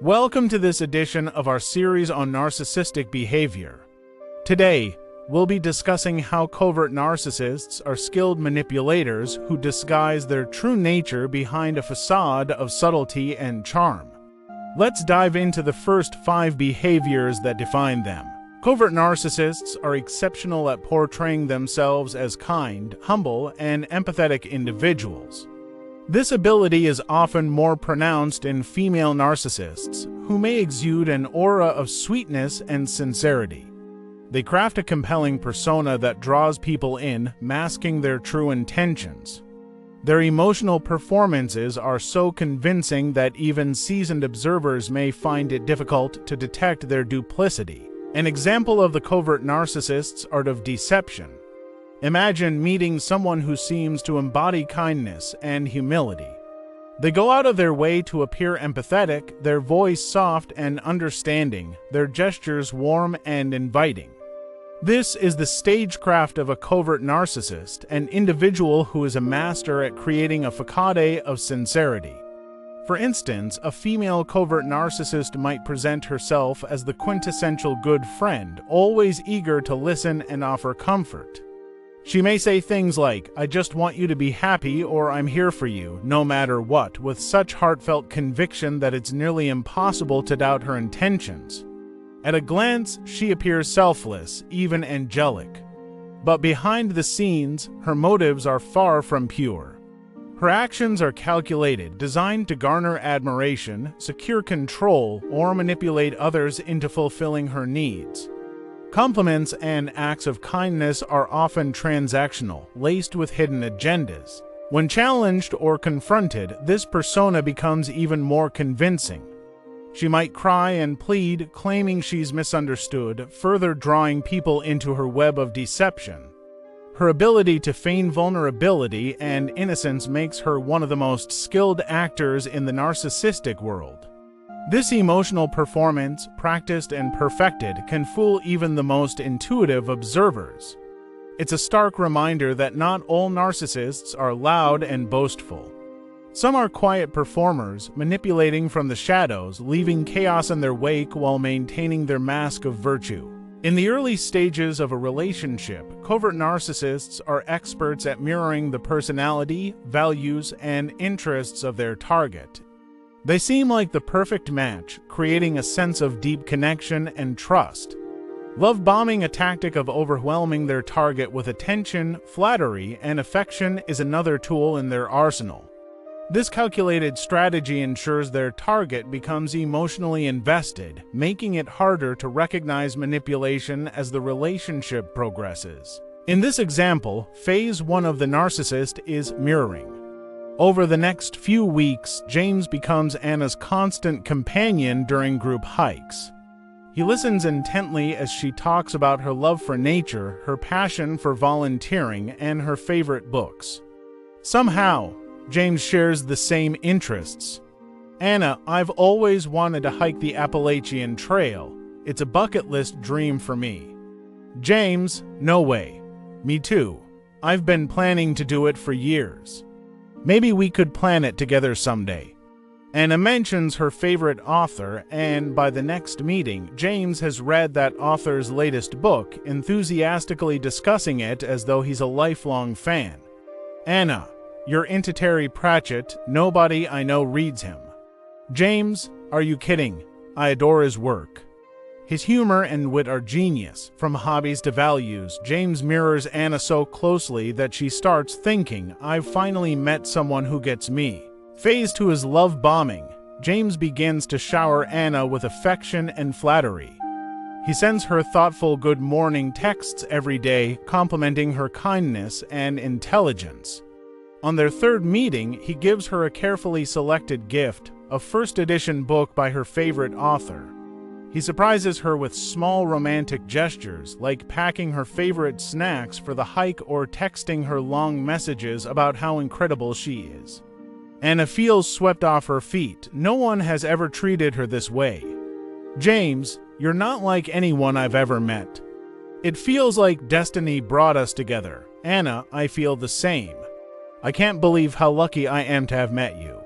Welcome to this edition of our series on narcissistic behavior. Today, we'll be discussing how covert narcissists are skilled manipulators who disguise their true nature behind a facade of subtlety and charm. Let's dive into the first 5 behaviors that define them. Covert narcissists are exceptional at portraying themselves as kind, humble, and empathetic individuals. This ability is often more pronounced in female narcissists, who may exude an aura of sweetness and sincerity. They craft a compelling persona that draws people in, masking their true intentions. Their emotional performances are so convincing that even seasoned observers may find it difficult to detect their duplicity. An example of the covert narcissist's art of deception. Imagine meeting someone who seems to embody kindness and humility. They go out of their way to appear empathetic, their voice soft and understanding, their gestures warm and inviting. This is the stagecraft of a covert narcissist, an individual who is a master at creating a facade of sincerity. For instance, a female covert narcissist might present herself as the quintessential good friend, always eager to listen and offer comfort. She may say things like, "I just want you to be happy," or "I'm here for you, no matter what," with such heartfelt conviction that it's nearly impossible to doubt her intentions. At a glance, she appears selfless, even angelic. But behind the scenes, her motives are far from pure. Her actions are calculated, designed to garner admiration, secure control, or manipulate others into fulfilling her needs. Compliments and acts of kindness are often transactional, laced with hidden agendas. When challenged or confronted, this persona becomes even more convincing. She might cry and plead, claiming she's misunderstood, further drawing people into her web of deception. Her ability to feign vulnerability and innocence makes her one of the most skilled actors in the narcissistic world. This emotional performance, practiced and perfected, can fool even the most intuitive observers. It's a stark reminder that not all narcissists are loud and boastful. Some are quiet performers, manipulating from the shadows, leaving chaos in their wake while maintaining their mask of virtue. In the early stages of a relationship, covert narcissists are experts at mirroring the personality, values, and interests of their target. They seem like the perfect match, creating a sense of deep connection and trust. Love bombing, a tactic of overwhelming their target with attention, flattery, and affection, is another tool in their arsenal. This calculated strategy ensures their target becomes emotionally invested, making it harder to recognize manipulation as the relationship progresses. In this example, phase 1 of the narcissist is mirroring. Over the next few weeks, James becomes Anna's constant companion during group hikes. He listens intently as she talks about her love for nature, her passion for volunteering, and her favorite books. Somehow, James shares the same interests. "Anna, I've always wanted to hike the Appalachian Trail. It's a bucket list dream for me." James, "No way. Me too. I've been planning to do it for years. Maybe we could plan it together someday." Anna mentions her favorite author, and by the next meeting, James has read that author's latest book, enthusiastically discussing it as though he's a lifelong fan. "Anna, you're into Terry Pratchett. Nobody I know reads him." James, "Are you kidding? I adore his work." His humor and wit are genius. From hobbies to values, James mirrors Anna so closely that she starts thinking, "I've finally met someone who gets me." Phase 2 is love bombing. James begins to shower Anna with affection and flattery. He sends her thoughtful good morning texts every day, complimenting her kindness and intelligence. On their 3rd meeting, he gives her a carefully selected gift, a first edition book by her favorite author. He surprises her with small romantic gestures, like packing her favorite snacks for the hike or texting her long messages about how incredible she is. Anna feels swept off her feet. No one has ever treated her this way. "James, you're not like anyone I've ever met. It feels like destiny brought us together. Anna, I feel the same. I can't believe how lucky I am to have met you."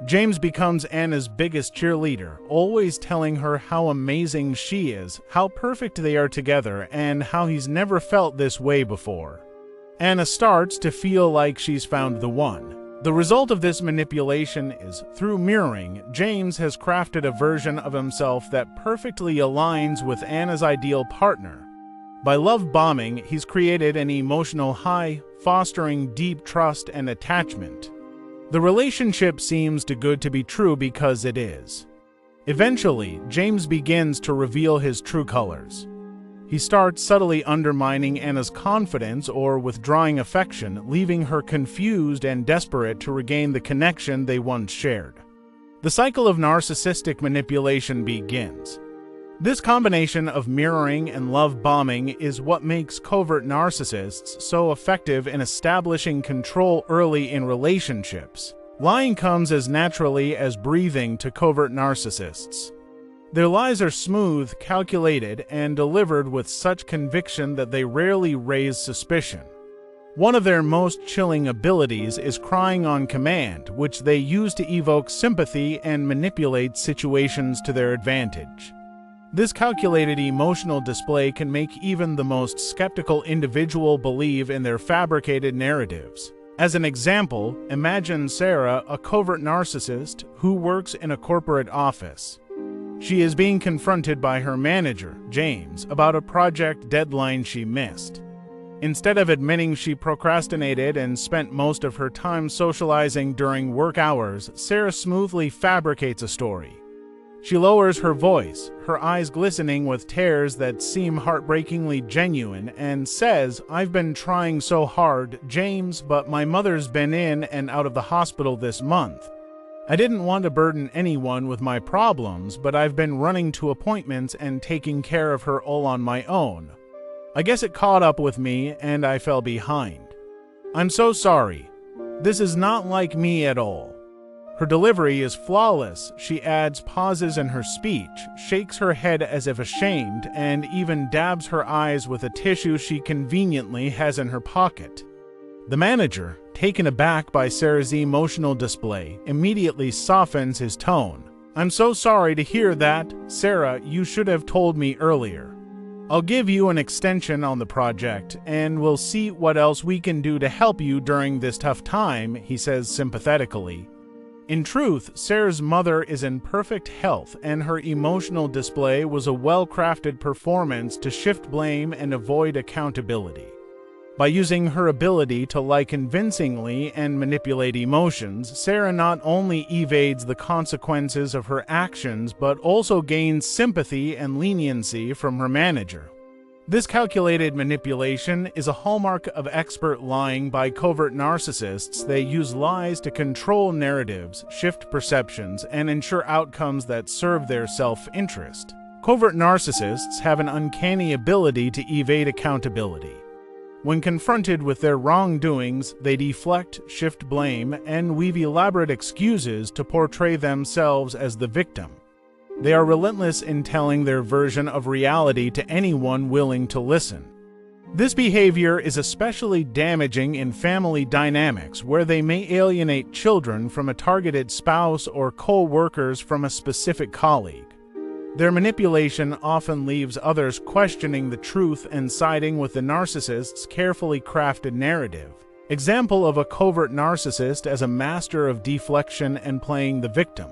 James becomes Anna's biggest cheerleader, always telling her how amazing she is, how perfect they are together, and how he's never felt this way before. Anna starts to feel like she's found the one. The result of this manipulation is, through mirroring, James has crafted a version of himself that perfectly aligns with Anna's ideal partner. By love bombing, he's created an emotional high, fostering deep trust and attachment. The relationship seems too good to be true because it is. Eventually, James begins to reveal his true colors. He starts subtly undermining Anna's confidence or withdrawing affection, leaving her confused and desperate to regain the connection they once shared. The cycle of narcissistic manipulation begins. This combination of mirroring and love bombing is what makes covert narcissists so effective in establishing control early in relationships. Lying comes as naturally as breathing to covert narcissists. Their lies are smooth, calculated, and delivered with such conviction that they rarely raise suspicion. One of their most chilling abilities is crying on command, which they use to evoke sympathy and manipulate situations to their advantage. This calculated emotional display can make even the most skeptical individual believe in their fabricated narratives. As an example, imagine Sarah, a covert narcissist who works in a corporate office. She is being confronted by her manager, James, about a project deadline she missed. Instead of admitting she procrastinated and spent most of her time socializing during work hours, Sarah smoothly fabricates a story. She lowers her voice, her eyes glistening with tears that seem heartbreakingly genuine, and says, "I've been trying so hard, James, but my mother's been in and out of the hospital this month. I didn't want to burden anyone with my problems, but I've been running to appointments and taking care of her all on my own. I guess it caught up with me and I fell behind. I'm so sorry. This is not like me at all." Her delivery is flawless. She adds pauses in her speech, shakes her head as if ashamed, and even dabs her eyes with a tissue she conveniently has in her pocket. The manager, taken aback by Sarah's emotional display, immediately softens his tone. "I'm so sorry to hear that. Sarah, you should have told me earlier. I'll give you an extension on the project, and we'll see what else we can do to help you during this tough time," he says sympathetically. In truth, Sarah's mother is in perfect health, and her emotional display was a well-crafted performance to shift blame and avoid accountability. By using her ability to lie convincingly and manipulate emotions, Sarah not only evades the consequences of her actions but also gains sympathy and leniency from her manager. This calculated manipulation is a hallmark of expert lying by covert narcissists. They use lies to control narratives, shift perceptions, and ensure outcomes that serve their self-interest. Covert narcissists have an uncanny ability to evade accountability. When confronted with their wrongdoings, they deflect, shift blame, and weave elaborate excuses to portray themselves as the victim. They are relentless in telling their version of reality to anyone willing to listen. This behavior is especially damaging in family dynamics, where they may alienate children from a targeted spouse or co-workers from a specific colleague. Their manipulation often leaves others questioning the truth and siding with the narcissist's carefully crafted narrative. Example of a covert narcissist as a master of deflection and playing the victim.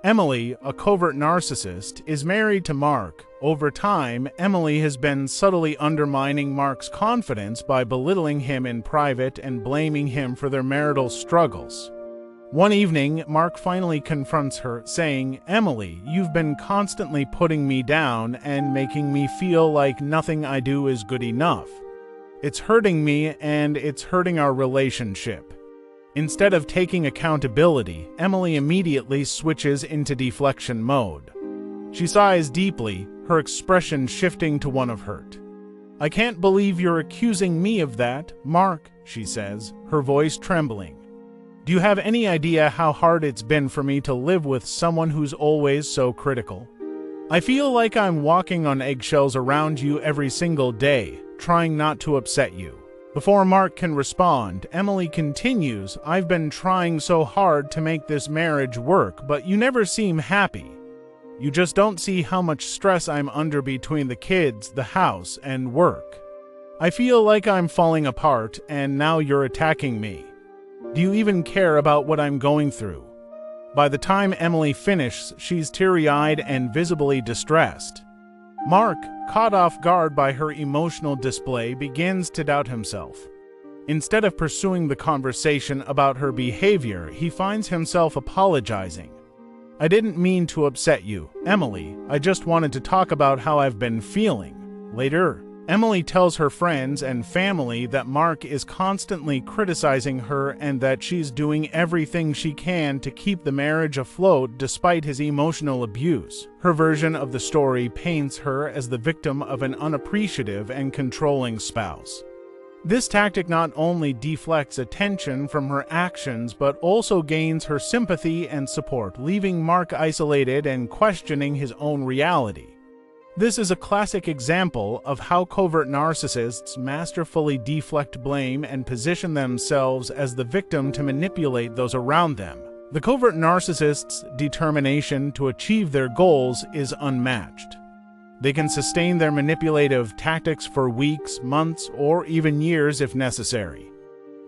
Emily, a covert narcissist, is married to Mark. Over time, Emily has been subtly undermining Mark's confidence by belittling him in private and blaming him for their marital struggles. One evening, Mark finally confronts her, saying, "Emily, you've been constantly putting me down and making me feel like nothing I do is good enough. It's hurting me and it's hurting our relationship." Instead of taking accountability, Emily immediately switches into deflection mode. She sighs deeply, her expression shifting to one of hurt. "I can't believe you're accusing me of that, Mark," she says, her voice trembling. "Do you have any idea how hard it's been for me to live with someone who's always so critical? I feel like I'm walking on eggshells around you every single day, trying not to upset you." Before Mark can respond, Emily continues, "I've been trying so hard to make this marriage work, but you never seem happy. You just don't see how much stress I'm under between the kids, the house, and work. I feel like I'm falling apart, and now you're attacking me. Do you even care about what I'm going through?" By the time Emily finishes, she's teary-eyed and visibly distressed. Mark, caught off guard by her emotional display, begins to doubt himself. Instead of pursuing the conversation about her behavior, he finds himself apologizing. "I didn't mean to upset you, Emily. I just wanted to talk about how I've been feeling." Later, Emily tells her friends and family that Mark is constantly criticizing her and that she's doing everything she can to keep the marriage afloat despite his emotional abuse. Her version of the story paints her as the victim of an unappreciative and controlling spouse. This tactic not only deflects attention from her actions but also gains her sympathy and support, leaving Mark isolated and questioning his own reality. This is a classic example of how covert narcissists masterfully deflect blame and position themselves as the victim to manipulate those around them. The covert narcissist's determination to achieve their goals is unmatched. They can sustain their manipulative tactics for weeks, months, or even years if necessary.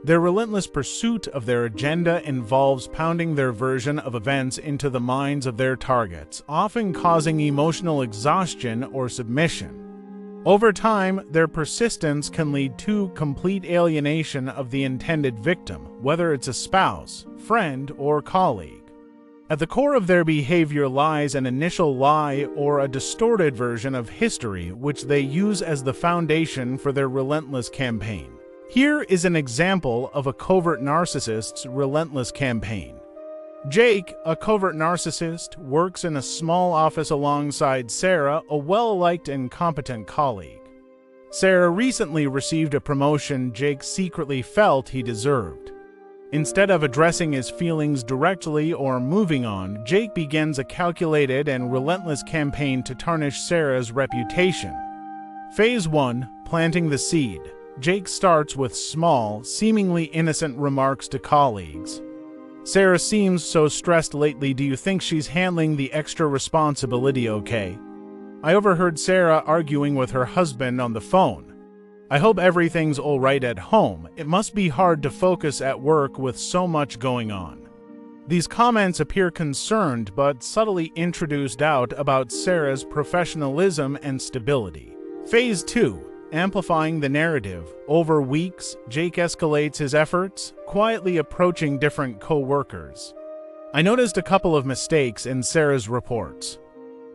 Their relentless pursuit of their agenda involves pounding their version of events into the minds of their targets, often causing emotional exhaustion or submission. Over time, their persistence can lead to complete alienation of the intended victim, whether it's a spouse, friend, or colleague. At the core of their behavior lies an initial lie or a distorted version of history, which they use as the foundation for their relentless campaign. Here is an example of a covert narcissist's relentless campaign. Jake, a covert narcissist, works in a small office alongside Sarah, a well-liked and competent colleague. Sarah recently received a promotion Jake secretly felt he deserved. Instead of addressing his feelings directly or moving on, Jake begins a calculated and relentless campaign to tarnish Sarah's reputation. Phase 1. Planting the seed. Jake starts with small, seemingly innocent remarks to colleagues. "Sarah seems so stressed lately. Do you think she's handling the extra responsibility okay? I overheard Sarah arguing with her husband on the phone. I hope everything's all right at home. It must be hard to focus at work with so much going on." These comments appear concerned but subtly introduce doubt about Sarah's professionalism and stability. Phase 2. Amplifying the narrative. Over weeks, Jake escalates his efforts, quietly approaching different co-workers. "I noticed a couple of mistakes in Sarah's reports.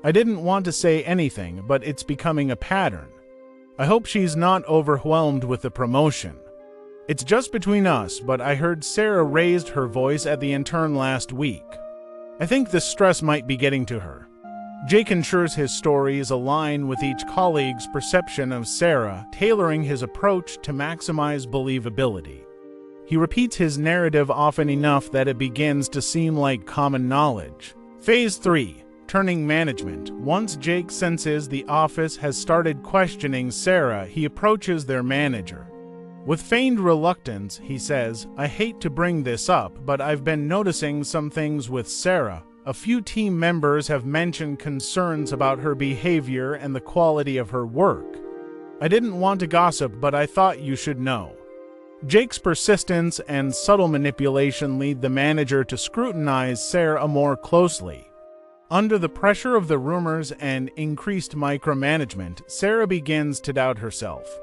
I didn't want to say anything, but it's becoming a pattern. I hope she's not overwhelmed with the promotion. It's just between us, but I heard Sarah raised her voice at the intern last week. I think the stress might be getting to her." Jake ensures his stories align with each colleague's perception of Sarah, tailoring his approach to maximize believability. He repeats his narrative often enough that it begins to seem like common knowledge. Phase 3. Turning management. Once Jake senses the office has started questioning Sarah, he approaches their manager. With feigned reluctance, he says, "I hate to bring this up, but I've been noticing some things with Sarah. A few team members have mentioned concerns about her behavior and the quality of her work. I didn't want to gossip, but I thought you should know." Jake's persistence and subtle manipulation lead the manager to scrutinize Sarah more closely. Under the pressure of the rumors and increased micromanagement, Sarah begins to doubt herself.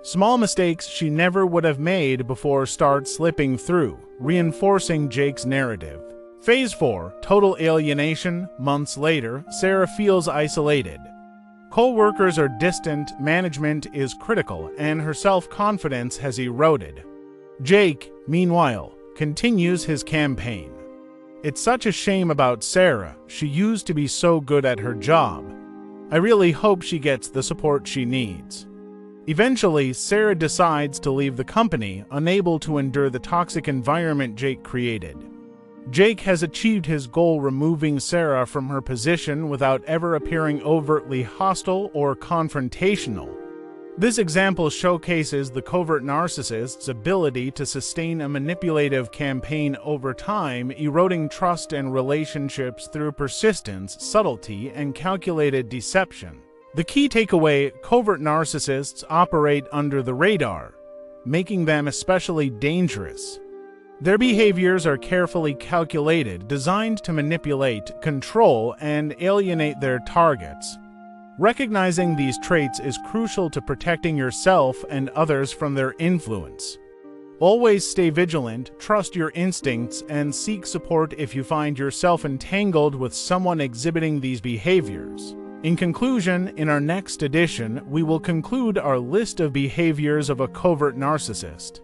Small mistakes she never would have made before start slipping through, reinforcing Jake's narrative. Phase 4. Total alienation. Months later, Sarah feels isolated. Co-workers are distant, management is critical, and her self-confidence has eroded. Jake, meanwhile, continues his campaign. "It's such a shame about Sarah. She used to be so good at her job. I really hope she gets the support she needs." Eventually, Sarah decides to leave the company, unable to endure the toxic environment Jake created. Jake has achieved his goal, removing Sarah from her position without ever appearing overtly hostile or confrontational. This example showcases the covert narcissist's ability to sustain a manipulative campaign over time, eroding trust and relationships through persistence, subtlety, and calculated deception. The key takeaway: covert narcissists operate under the radar, making them especially dangerous. Their behaviors are carefully calculated, designed to manipulate, control, and alienate their targets. Recognizing these traits is crucial to protecting yourself and others from their influence. Always stay vigilant, trust your instincts, and seek support if you find yourself entangled with someone exhibiting these behaviors. In conclusion, in our next edition, we will conclude our list of behaviors of a covert narcissist.